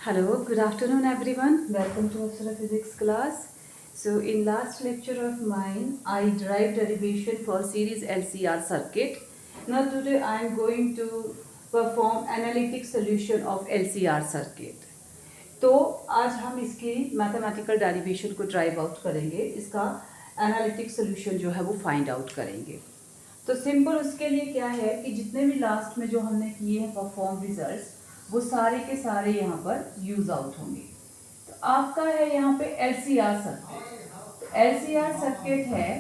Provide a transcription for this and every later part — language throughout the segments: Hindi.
Hello, good afternoon everyone. Welcome to Aksara Physics class. So in last lecture of mine, I derived derivation for series LCR circuit. Now today I am going to perform analytic solution of LCR circuit. तो आज हम इसकी मैथमेटिकल डेरिवेशन को ड्राइव आउट करेंगे, इसका एनालिटिक सोल्यूशन जो है वो फाइंड आउट करेंगे। तो सिंपल उसके लिए क्या है कि जितने भी लास्ट में जो हमने किए हैं परफॉर्म रिजल्ट्स वो सारे के सारे यहाँ पर यूज आउट होंगे। तो आपका है यहाँ पे LCR सर्किट। तो LCR सर्किट है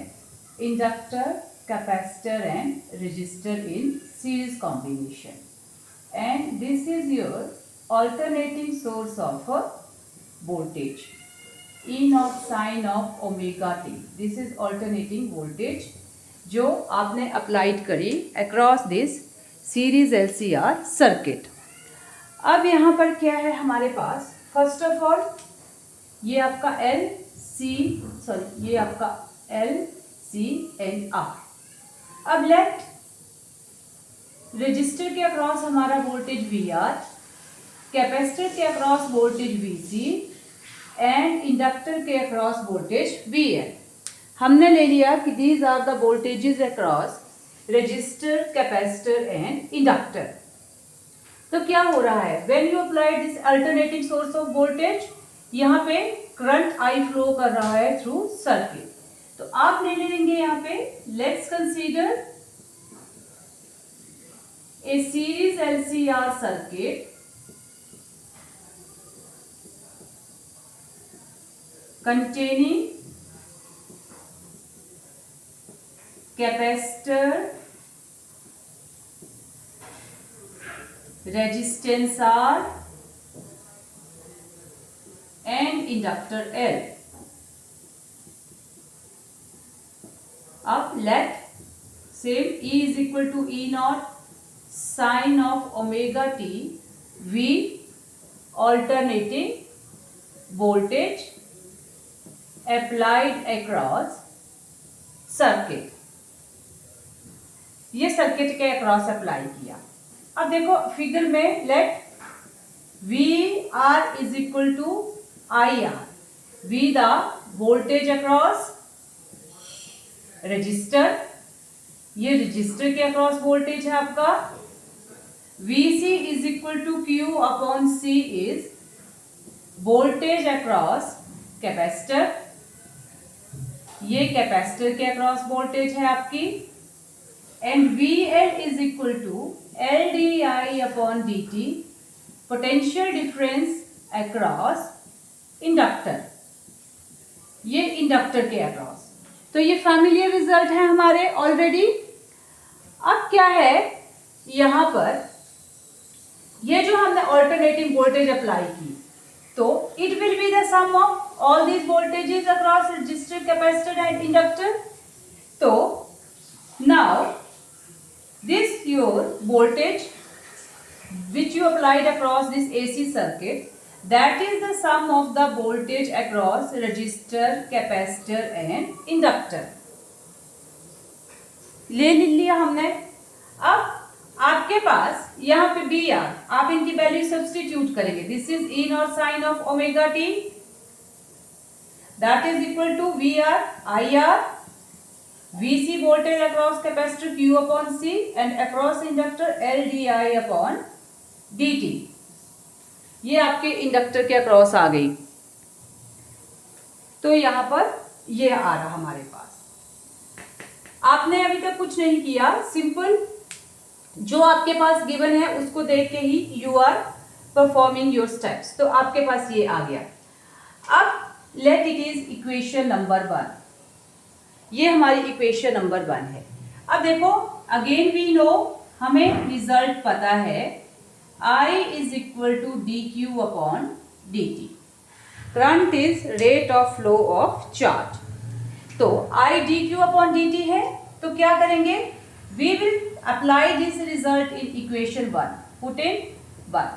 inductor, capacitor and register in series combination, and this is your alternating source of voltage, E naught sin of omega t. This is alternating voltage जो आपने अप्लाइड करी across this series LCR circuit. अब यहाँ पर क्या है हमारे पास, फर्स्ट ऑफ ऑल ये आपका ये आपका L C एंड R। अब लेट रजिस्टर के अक्रॉस हमारा वोल्टेज VR, कैपेसिटर के across voltage VC and inductor के अक्रॉस वोल्टेज VN। हमने ले लिया कि these are the voltages across resistor, capacitor and inductor. तो क्या हो रहा है, when you apply this alternating source of voltage, यहाँ पे करंट I फ्लो कर रहा है थ्रू सर्किट। तो आप ले लेंगे यहाँ पे, let's consider a series LCR circuit containing capacitor, resistance R and inductor L. अब let same E is equal to E naught sin of omega t, V alternating voltage applied across circuit. ये सर्किट के अक्रॉस अप्लाई किया। अब देखो फिगर में, let VR is equal to IR, V the voltage across resistor, ये रजिस्टर के अक्रॉस वोल्टेज है आपका। VC is equal to Q upon C is voltage across capacitor, ये कैपेसिटर के अक्रॉस वोल्टेज है आपकी। And VL is equal to LdI upon dt, potential difference across inductor, ये इंडक्टर के अक्रॉस। तो ये फैमिलियर रिजल्ट है हमारे ऑलरेडी। अब क्या है यहाँ पर, ये जो हमने ऑल्टरनेटिंग वोल्टेज अप्लाई की, तो it will be the sum of all these voltages across resistor, capacitor and inductor. So now this your voltage which you applied across this AC circuit, that is the sum of the voltage across resistor, capacitor and inductor. ले लिया हमने। अब आपके पास यहाँ पे VR, आप इनकी वैल्यू सब्स्टिट्यूट करेंगे। This is E naught sin of omega t, that is equal to VR IR, VC voltage across capacitor Q upon C and across inductor LdI upon dt। ये आपके इंडक्टर के अक्रॉस आ गई। तो यहां पर ये आ रहा हमारे पास। आपने अभी तक कुछ नहीं किया, सिंपल जो आपके पास गिवन है उसको देख के ही you are performing your steps. तो आपके पास ये आ गया। अब let it is equation number 1, ये हमारी इक्वेशन नंबर 1 है। अब देखो अगेन वी नो, हमें रिजल्ट पता है I is equal to dq upon dt, current is rate of flow of charge. तो I dq अपॉन dt है, तो क्या करेंगे, we will apply this result in equation 1, put in 1।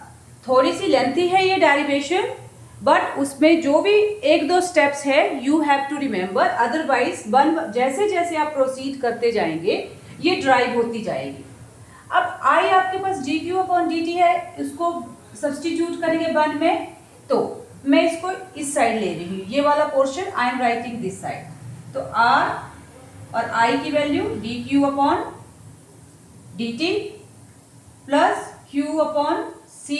थोड़ी सी लेंथी है ये डेरिवेशन, बट उसमें जो भी एक दो स्टेप्स है you have to remember, otherwise जैसे जैसे आप प्रोसीड करते जाएंगे ये ड्राइव होती जाएगी। अब I आपके पास dq अपॉन dt है, इसको सब्सटीट्यूट करेंगे 1 में, तो मैं इसको इस साइड ले रही हूँ, ये वाला portion I am writing this side. तो r और I की value D Q upon D T plus Q upon C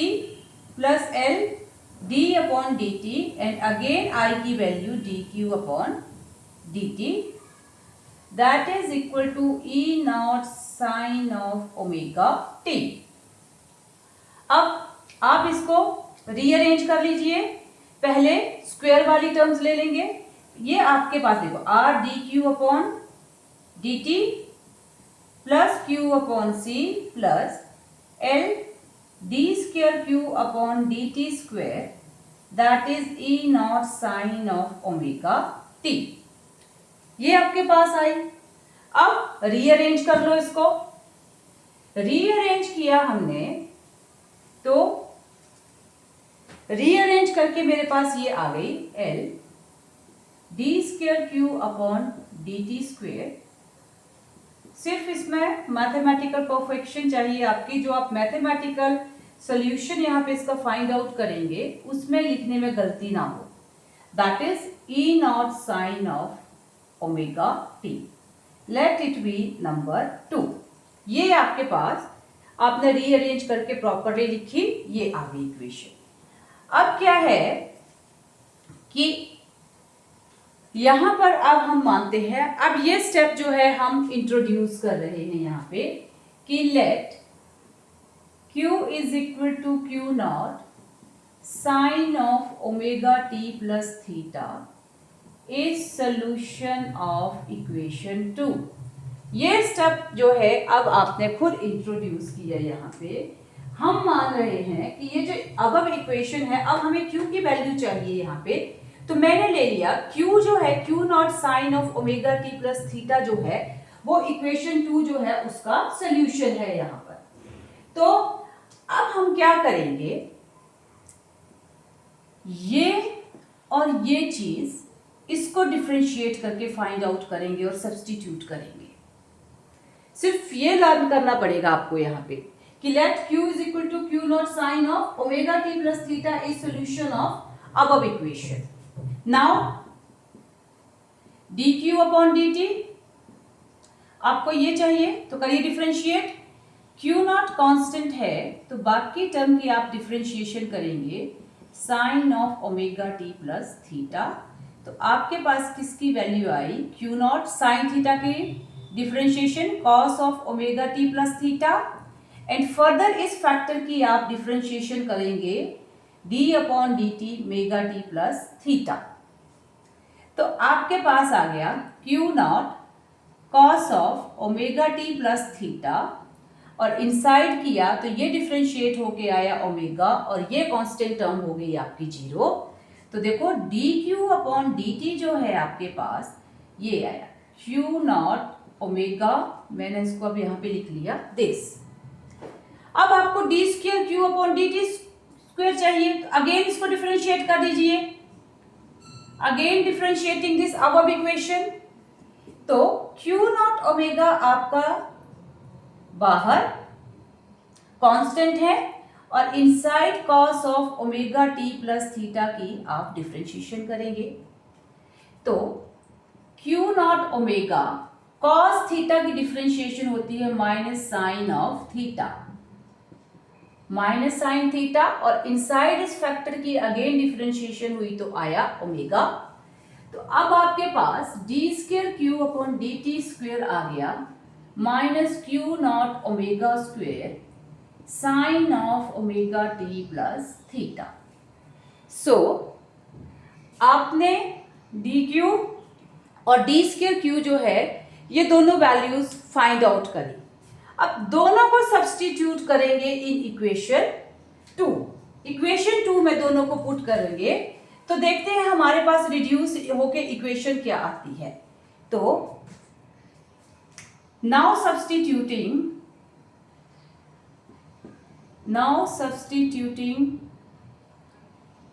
plus L D upon D T and again I की value D Q upon D T, that is equal to E not sine of omega T. अब आप इसको रीअरेंज कर लीजिए। पहले स्क्वायर वाली टर्म्स ले लेंगे। ये आपके पास देखो R D Q upon D T plus Q upon C plus L D square Q upon D T square, that is E not sine of omega T. ये आपके पास आई। अब रीअरेंज कर लो इसको। रीअरेंज किया हमने तो रीअरेंज करके मेरे पास ये आ गई L D square Q upon D T square. सिर्फ इसमें मैथमेटिकल परफेक्शन चाहिए आपकी, जो आप मैथमेटिकल सॉल्यूशन यहाँ पे इसका फाइंड आउट करेंगे उसमें लिखने में गलती ना हो। That is E not sine of omega T. Let it be number 2। ये आपके पास आपने रीअरेंज करके प्रॉपरली लिखी, ये आ गई इक्वेशन। अब क्या है कि यहां पर अब हम मानते हैं, अब ये स्टेप जो है हम इंट्रोड्यूस कर रहे हैं यहां पे कि let Q is equal to Q not sine of omega T plus theta is solution of equation 2। ये स्टेप जो है अब आपने खुद इंट्रोड्यूस किया। यहाँ पे हम मान रहे हैं कि ये जो अब इक्वेशन है, अब हमें Q की वैल्यू चाहिए यहाँ पे। तो मैंने ले लिया Q जो है Q naught sine of omega T plus theta जो है वो इक्वेशन 2 जो है उसका सोल्यूशन है यहाँ पर। तो अब हम क्या करेंगे, ये और ये चीज इसको डिफरेंशिएट करके फाइंड आउट करेंगे और सब्स्टिट्यूट करेंगे। सिर्फ ये लर्न करना पड़ेगा आपको यहाँ पे कि let Q is equal to Q not sine of omega T plus theta is solution of above equation. Now D Q upon D T आपको ये चाहिए तो करिए डिफरेंशिएट। क्यू नॉट कांस्टेंट है तो बाकी टर्म की आप डिफरेंशिएशन करेंगे sine of omega T plus theta. तो आपके पास किसकी वैल्यू आई, क्यू नॉट साइन थीटा की differentiation cos of omega T plus theta and further इस फैक्टर की आप डिफरेंशिएशन करेंगे d upon D t omega t plus theta. तो आपके पास आ गया q not cos of omega T plus theta और इनसाइड किया तो ये डिफरेंशिएट होके आया ओमेगा और ये कांस्टेंट टर्म हो गई आपकी 0। तो देखो D Q upon D T जो है आपके पास ये आया क्यू नॉट ओमेगा, मैंने इसको अब यहाँ पे लिख लिया दिस। अब आपको D square Q upon D T square चाहिए, अगेन इसको डिफरेंशिएट कर दीजिए। Again differentiating this above equation. तो क्यू नॉट ओमेगा आपका बाहर कांस्टेंट है और inside cos of omega T plus theta की आप डिफरेंशिएशन करेंगे। तो Q not omega cos theta की डिफरेंशिएशन होती है minus sine of theta, minus sine theta और इनसाइड इस फैक्टर की अगेन डिफरेंशिएशन हुई तो आया ओमेगा। तो अब आपके पास d square Q upon D T square आ गया minus q not omega square sine of omega T plus theta. So आपने डी क्यू और डी स्क्वायर क्यू जो है ये दोनों वैल्यूज फाइंड आउट करी। अब दोनों को सब्स्टिट्यूट करेंगे इन इक्वेशन 2। इक्वेशन 2 में दोनों को पुट करेंगे तो देखते हैं हमारे पास रिड्यूस होके इक्वेशन क्या आती है। तो now substituting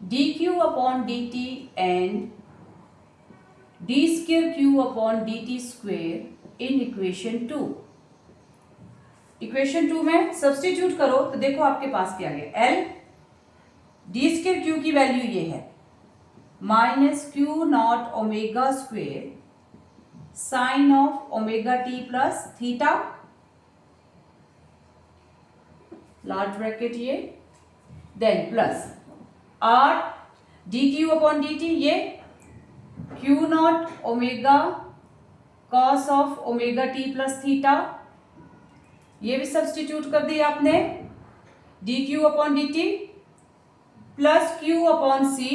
D Q upon D T and D square Q upon D T square in equation 2। Equation 2 में सब्स्टिट्यूट करो तो देखो आपके पास क्या आ गया, एल डी स्क्वायर क्यू की वैल्यू ये है minus q not omega square sine of omega T plus theta, large bracket ये, then plus R D Q upon D t, ये q not omega cos of omega T plus theta, ये भी सब्सटीट्यूट कर दिया आपने, d Q upon D T plus Q upon C,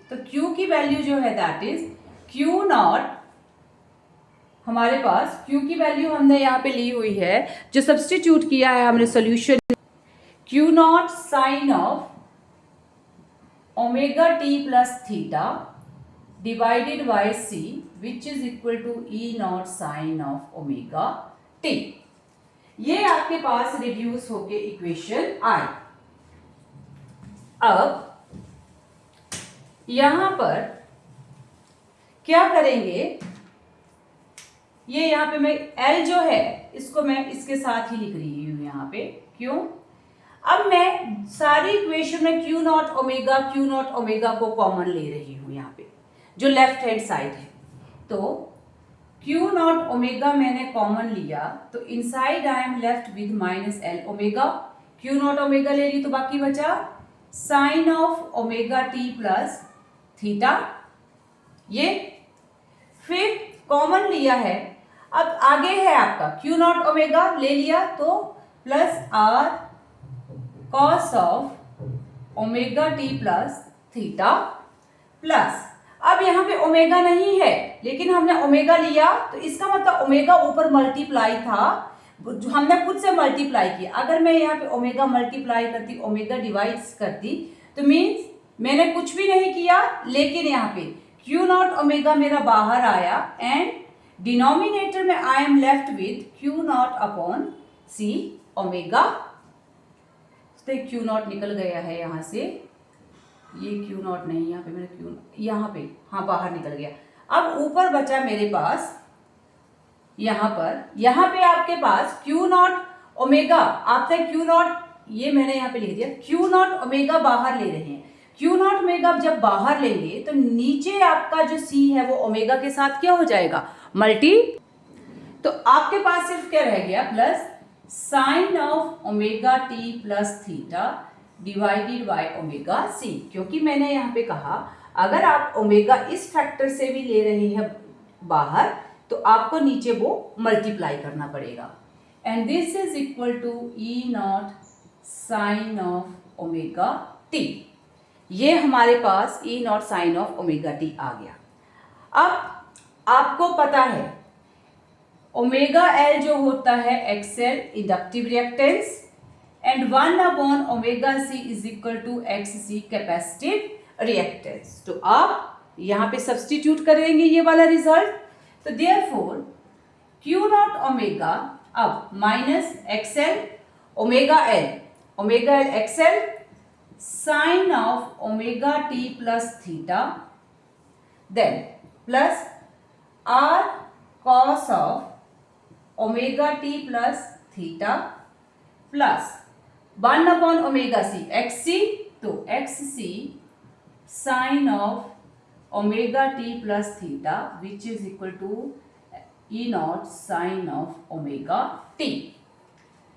तो क्यू की वैल्यू जो है दैट इज क्यू नॉट, हमारे पास क्यू की वैल्यू हमने यहाँ पे ली हुई है, जो सब्सटीट्यूट किया है हमने solution, Q not sine of omega T plus theta divided by C which is equal to E not sine of omega T. ये आपके पास रिड्यूस होके इक्वेशन आई। अब यहां पर क्या करेंगे, ये यहां पे मैं L जो है इसको मैं इसके साथ ही लिख रही हूं यहां पे, क्यों? अब मैं सारी इक्वेशन में क्यू नॉट ओमेगा को कॉमन ले रही हूं यहां पे, जो लेफ्ट हैंड साइड है, तो क्यू नॉट ओमेगा मैंने कॉमन लिया, तो inside I am left with minus L omega, Q not omega ले ली तो बाकी बचा sine of omega T plus theta, ये फिर कॉमन लिया है, अब आगे है आपका क्यू नॉट ओमेगा ले लिया तो plus R cos of omega T plus theta plus, अब यहाँ पे ओमेगा नहीं है लेकिन हमने ओमेगा लिया तो इसका मतलब ओमेगा ऊपर मल्टीप्लाई था, जो हमने खुद से मल्टीप्लाई किया। अगर मैं यहाँ पे ओमेगा मल्टीप्लाई करती, ओमेगा डिवाइड्स करती, तो मीन्स मैंने कुछ भी नहीं किया, लेकिन यहाँ पे क्यू नॉट ओमेगा मेरा बाहर आया एंड डिनोमिनेटर में I am left with Q naught upon C omega, तो क्यू नॉट निकल गया है यहाँ से, ये क्यू नॉट नहीं, यहाँ पे मैंने क्यू, यहाँ पे हाँ बाहर निकल गया। अब ऊपर बचा मेरे पास यहाँ पे आपके पास क्यू नॉट ओमेगा, आपसे क्यू नॉट, ये मैंने यहाँ पे लिख दिया, क्यू नॉट ओमेगा बाहर ले रहे हैं, क्यू नॉट ओमेगा जब बाहर लेंगे तो नीचे आपका जो सी है वो ओमेगा के साथ क्या हो जाएगा, मल्टी, तो आपके पास सिर्फ क्या रह गया plus sine of omega T plus theta divided by omega C, क्योंकि मैंने यहाँ पे कहा अगर आप ओमेगा इस फैक्टर से भी ले रहे हैं बाहर तो आपको नीचे वो मल्टीप्लाई करना पड़ेगा, and this is equal to E not sine of omega T, ये हमारे पास E not sine of omega t आ गया। अब आपको पता है ओमेगा एल जो होता है XL inductive reactance and 1 upon omega C is equal to X C capacitive reactance, तो आप यहाँ पे सब्सटीट्यूट करेंगे ये वाला रिजल्ट, तो देयरफॉर क्यू नॉट ओमेगा अब minus XL omega L XL sine of omega T plus theta, then plus R cos of omega T plus theta plus 1 upon omega C X C, तो X C sine of omega T plus theta which is equal to E not sine of omega T,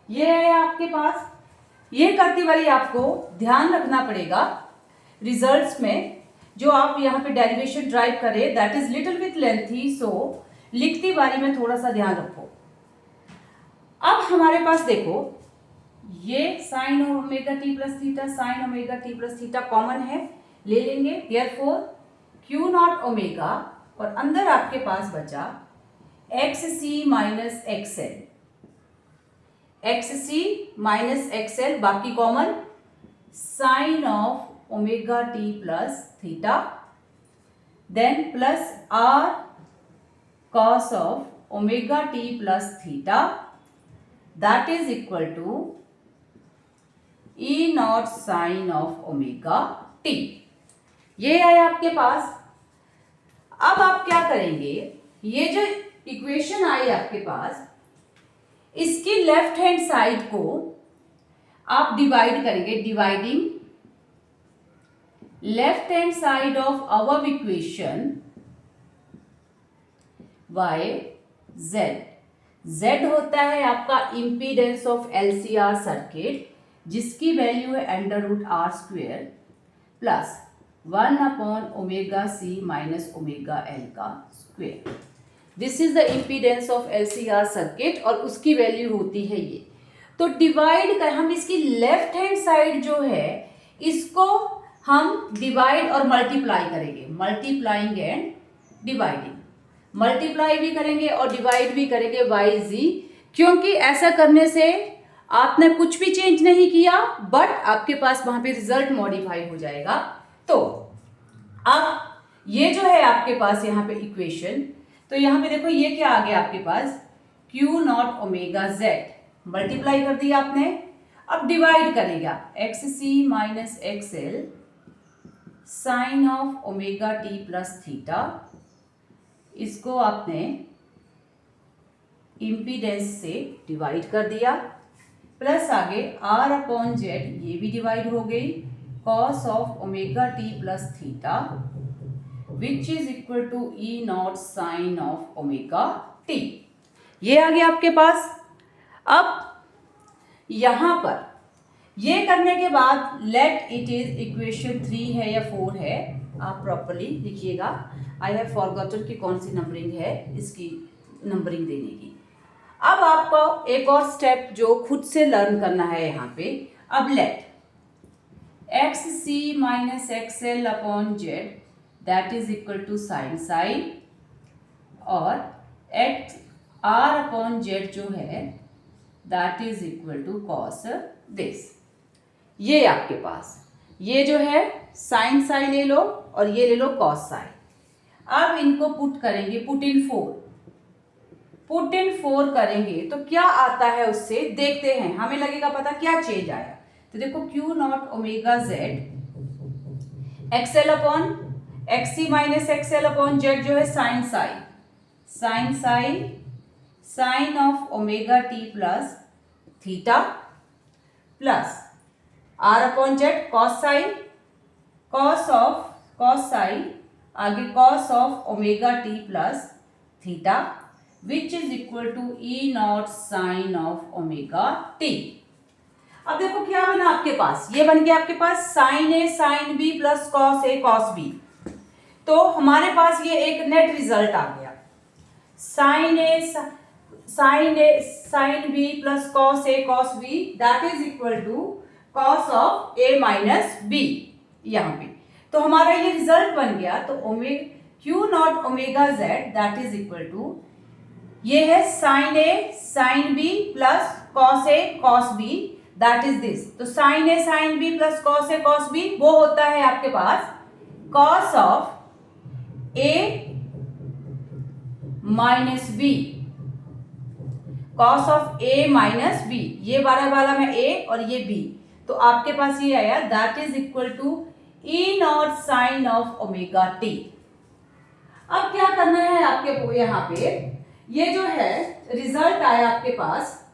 ये है आपके पास। ये करते वाली आपको ध्यान रखना पड़ेगा रिजल्ट्स में, जो आप यहाँ पे डेरिवेशन ड्राइव करें that is little with lengthy, so लिखती बारी में थोड़ा सा ध्यान रखो। अब हमारे पास देखो ये sign omega T plus theta, sign omega T plus theta common है, ले लेंगे, देयरफॉर क्यू नॉट ओमेगा और अंदर आपके पास बचा X C minus XL, X C minus XL बाकी common, sine of omega T plus theta, then plus R cos of omega T plus theta that is equal to E not sine of omega T, ये है आपके पास। अब आप क्या करेंगे, ये जो इक्वेशन आई आपके पास, इसकी लेफ्ट हैंड साइड को आप डिवाइड करेंगे, dividing left hand side of our equation y z, z होता है आपका इम्पीडेंस ऑफ LCR सर्किट जिसकी वैल्यू है √r² plus 1/ωc minus ωL का square. This is the impedance of LCR circuit और उसकी वैल्यू होती है ये। तो डिवाइड कर, हम इसकी लेफ्ट हैंड साइड जो है इसको हम डिवाइड और मल्टीप्लाई करेंगे, मल्टीप्लाइंग एंड डिवाइडिंग, मल्टीप्लाई भी करेंगे और डिवाइड भी करेंगे बाई z, क्योंकि ऐसा करने से आपने कुछ भी चेंज नहीं किया बट आपके पास वहां पे रिजल्ट मॉडिफाई हो जाएगा। तो अब ये जो है आपके पास यहाँ पे इक्वेशन, तो यहाँ पे देखो ये क्या आ गया आपके पास Q0 ωz, मल्टीप्लाई कर दिया आपने। अब डिवाइड करेगा XC minus XL sine of omega t plus theta, इसको आपने इम्पीडेंस से डिवाइड कर दिया, प्लस आगे R/Z ये भी डिवाइड हो गई cos of omega t plus theta which is equal to E0 sine of omega t। ये आ गया आपके पास। अब यहां पर ये करने के बाद लेट इट इज इक्वेशन 3 है या 4 है, आप प्रॉपरली लिखिएगा। आई हैव फॉरगॉटन कि कौन सी नंबरिंग है इसकी नंबरिंग देने की। अब आपको एक और स्टेप जो खुद से लर्न करना है यहाँ पे। अब let XC minus XL upon Z that is equal to sine sine और R अपॉन Z जो है that is equal to cos this. ये आपके पास ये जो है साइन साइन ले लो और ये ले लो कॉस साइन। अब इनको पुट करेंगे, पुट इन 4 करेंगे तो क्या आता है उससे देखते हैं, हमें लगेगा पता क्या चेंज आया। तो देखो Q0 ωz XL upon XC minus XL upon Z जो है sine sine of omega t plus theta plus R upon Z cos sine आगे cos of omega t plus theta which is equal to E0 sine of omega t। अब देखो क्या बना आपके पास, ये बन गया आपके पास sine A sine B plus cos A cos B। तो हमारे पास ये एक नेट रिजल्ट आ गया sine B plus cos A cos B that is equal to cos of A minus B यहाँ पे। तो हमारा ये रिजल्ट बन गया। तो Q0 ωz that is equal to ये है sine A sine B plus cos A cos B that this दिस। तो sine A sine B plus cos A cos B वो होता है आपके पास cos of A minus B, cos of A minus B, ये वाला में A और ये B, तो आपके पास ये आया that is equal to E0 sine of omega t। अब क्या करना है आपके यहाँ पे, ये जो है रिजल्ट आया आपके पास।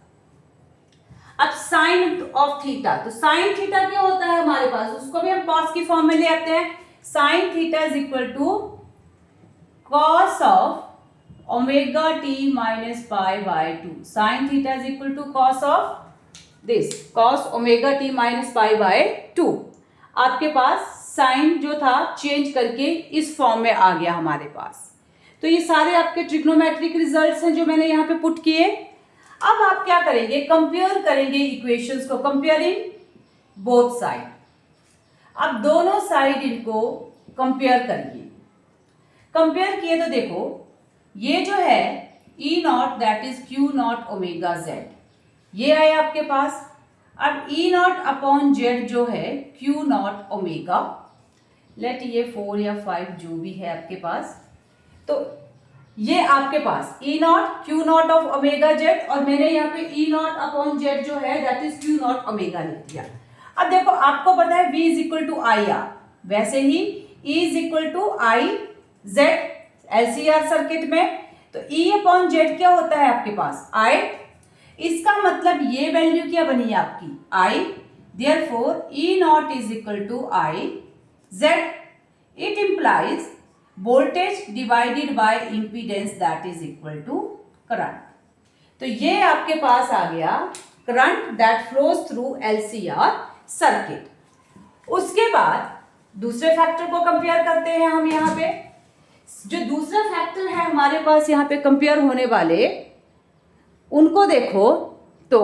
अब साइन ऑफ थीटा, तो साइन थीटा क्या होता है हमारे पास, उसको भी हम कॉस की फॉर्म में ले आते हैं। Sine theta is equal to cos of omega t minus pi by 2। Sine theta is equal to cos of this, cos omega t minus pi by 2। आपके पास साइन जो था चेंज करके इस फॉर्म में आ गया हमारे पास। तो ये सारे आपके ट्रिग्नोमेट्रिक रिजल्ट्स हैं जो मैंने यहाँ पे पुट किए। अब आप क्या करेंगे, कंपेयर करेंगे इक्वेशंस को, कंपेयरिंग बोथ साइड। अब दोनों साइड इनको कंपेयर करिए। कंपेयर किए तो देखो ये जो है E0 that is Q0 omega Z ये आया आपके पास। अब E0 अपॉन Z जो है Q0 ओमेगा, लेट ये 4 या 5 जो भी है आपके पास, तो ये आपके पास E0 Q0 of omega Z और मैंने यहाँ पे E0 अपॉन Z जो है दैट इज Q0 ओमेगा लिख दिया। अब देखो आपको पता है V is equal to I R, वैसे ही E is equal to I Z LCR circuit में, तो E अपॉन Z क्या होता है आपके पास I। इसका मतलब ये वैल्यू क्या बनी है आपकी I, therefore E0 is equal to I Z, it implies voltage divided by impedance that is equal to current. तो ये आपके पास आ गया current that flows through LCR circuit. उसके बाद दूसरे फैक्टर को कंपेयर करते हैं हम. यहाँ पे जो दूसरा फैक्टर है हमारे पास यहाँ पे कंपेयर होने वाले, उनको देखो तो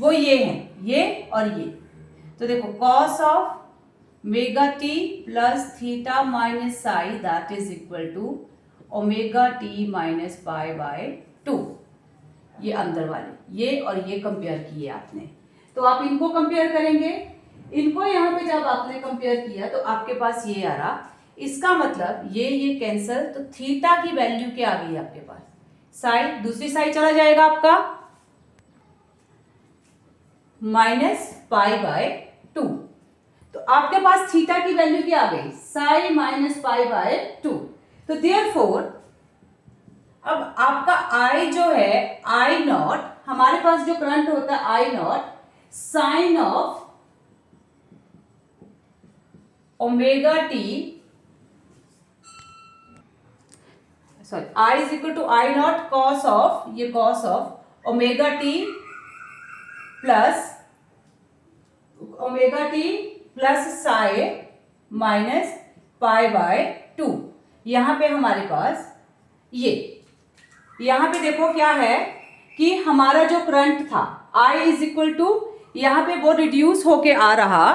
वो ये हैं, ये और ये. तो देखो cos of omega T plus theta minus psi that is equal to omega T minus pi by 2. ये अंदर वाले ये और ये कंपेयर किए आपने, तो आप इनको कंपेयर करेंगे. इनको यहाँ पे जब आपने कंपेयर किया तो आपके पास ये आ रहा. इसका मतलब ये कैंसल, तो थीटा की वैल्यू क्या आ गई आपके पास? साइड, दूसरी साइड चला जाएगा आपका माइनस पाई बाय 2. तो आपके पास थीटा की वैल्यू क्या आ गई? Sai minus pi by 2. तो देयरफॉर अब आपका I जो है I नॉट, हमारे पास जो करंट होता है I not sine of omega t, sorry I is equal to I not cos of, ये cos of omega T plus psi minus pi by 2. यहां पे हमारे पास ये, यहां पे देखो क्या है कि हमारा जो करंट था I इज इक्वल टू, यहां पे वो रिड्यूस होके आ रहा.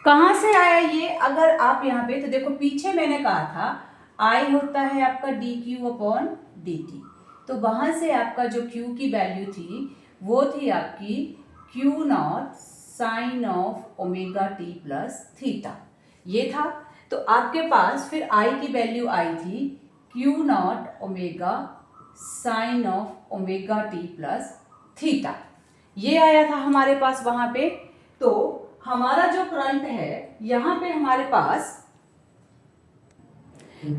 कहां से आया ये? अगर आप यहां पे तो देखो, पीछे मैंने कहा था I होता है आपका D Q upon D T. तो वहां से आपका जो Q की वैल्यू थी वो थी आपकी Q naught sine of omega T plus theta, ये था. तो आपके पास फिर I की वैल्यू आई थी Q not omega sine of omega T plus theta, ये आया था हमारे पास वहां पे. तो हमारा जो करंट है यहां पे हमारे पास,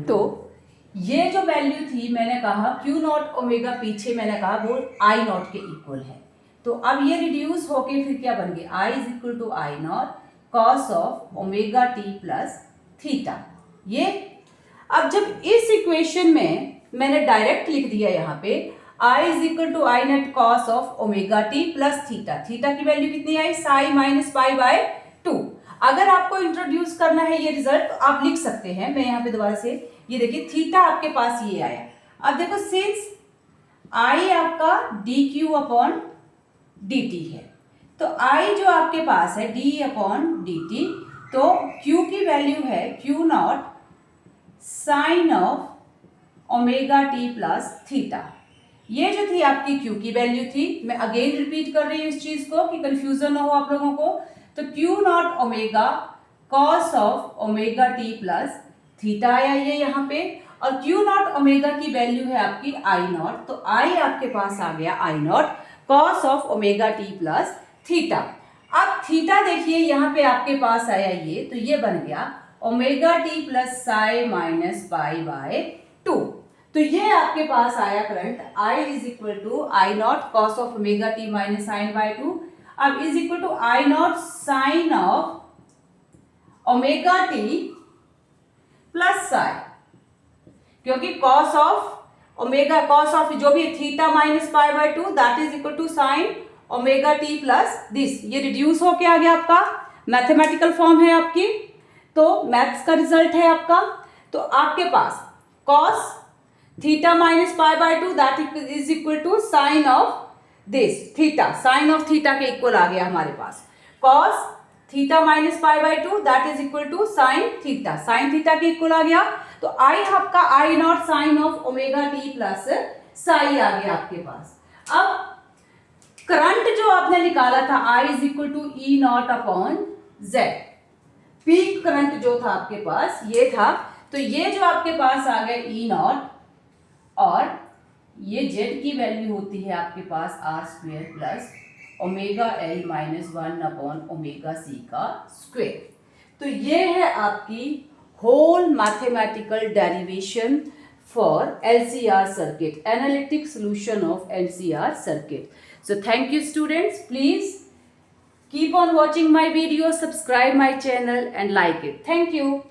तो ये जो वैल्यू थी मैंने कहा Q नॉट ओमेगा, पीछे मैंने कहा वो I नॉट के इक्वल है. तो अब ये रिड्यूस होके फिर क्या बन गया? I is equal to I not cos of omega T plus theta. ये अब जब इस इक्वेशन में मैंने डायरेक्ट लिख दिया यहाँ पे I is equal to I not cos of omega T plus theta. Theta की वैल्यू कितनी आई? Psi minus pi by 2. अगर आपको इंट्रोड्यूस करना है ये रिजल्ट तो आप लिख सकते हैं. मैं यहाँ पे दोबारा से, ये देखिए थीटा आपके पास ये आया. अब देखो सिंस I आपका D Q upon D T है, तो I जो आपके पास है डी अपॉन डी टी, तो Q की वैल्यू है Q naught sine of omega T plus theta. ये जो थी आपकी Q की वैल्यू थी. मैं अगेन रिपीट कर रही हूँ इस चीज को कि कंफ्यूजन ना हो आप लोगों को. तो Q not omega cos of omega T plus theta आया ये यहाँ पे, और Q नॉट ओमेगा की वैल्यू है आपकी I नॉट. तो I आपके पास आ गया I not cos of omega T plus theta. अब थीटा देखिए यहाँ पे आपके पास आया ये, तो ये बन गया omega T plus psi minus pi by 2. तो ये आपके पास आया current I is equal to I not cos of omega T minus sine by 2. अब is equal to I not sine of omega T plus psi, क्योंकि cos of omega, cos of जो भी theta minus pi by 2 that is equal to sine omega T plus this. ये रिड्यूस होके आ गया आपका, मैथमेटिकल फॉर्म है आपकी, तो मैथ्स का रिजल्ट है आपका. तो आपके पास cos theta minus pi by 2 that is equal to sine of this theta, sine of theta के इक्वल आ गया हमारे पास. Cos theta minus pi by 2 that is equal to sine theta, sine theta के इक्वल आ गया. तो I आपका I not sine of omega T plus psi आ गया आपके पास. अब करंट जो आपने निकाला था I is equal to E naught upon Z, peak current जो था आपके पास ये था. तो ये जो आपके पास आ गया ई नॉट, और ये Z की वैल्यू होती है आपके पास R square plus omega L minus 1 upon omega C का स्क्वेयर. तो ये है आपकी whole mathematical derivation for LCR circuit, analytic solution of LCR circuit. So thank you students, please Keep on watching my videos, subscribe my channel and like it. Thank you.